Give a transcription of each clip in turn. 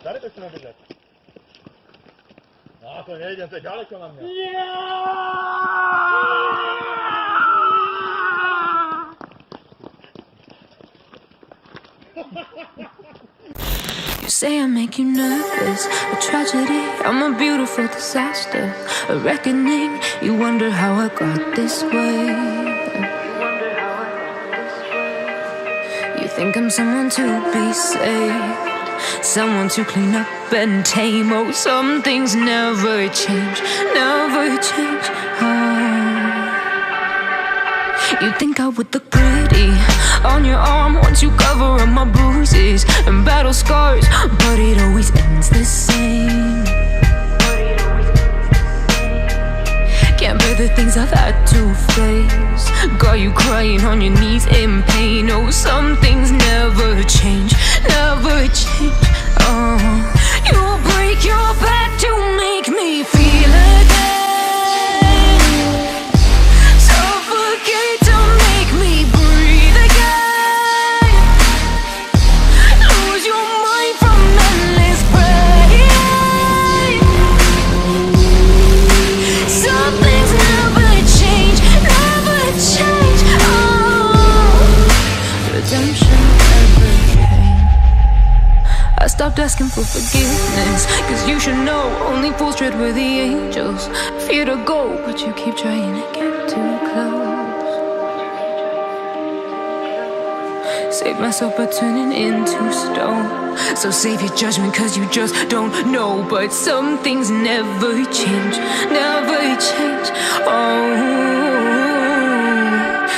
Daleko chceme držať. No to nejdem, to je ďaleko na mňa. You say I make you nervous, a tragedy, I'm a beautiful disaster, a reckoning, you wonder how I got this way. You think I'm someone to be saved, someone to clean up and tame. Oh, some things never change, never change. You think I would look pretty on your arm once you cover up my bruises and battle scars, but it always ends the same. Can't bear the things I've had to face, got you crying on your knees in pain. Oh, some things never change, never change. Oh, you'll break your back to make me feel again, suffocate to make me breathe again, lose your mind from endless pain. Some things never change, never change. Oh, redemption never came. I stopped asking for forgiveness, cause you should know only fools tread with the angels. Fear to go, but you keep trying to get too close. Save myself by turning into stone. So save your judgment cause you just don't know. But some things never change, never change. Oh,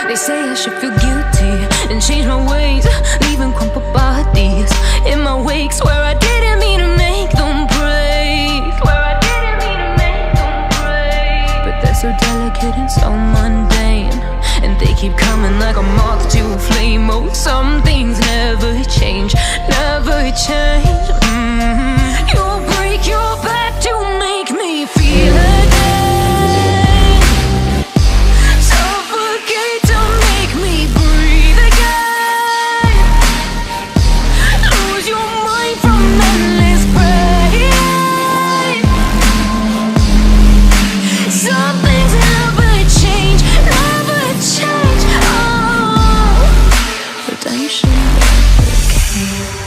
they say I should feel guilty and change my ways, leaving crumpled bodies in my wake. Swear I didn't mean to make them break, swear I didn't mean to make them break. But they're so delicate and so mundane, and they keep coming like a moth to a flame. Oh, some things never change, never change. You'll break your back to make me feel again, suffocate to make me breathe again, lose your mind from endless pain. Some things never change, never change. Oh, redemption never came.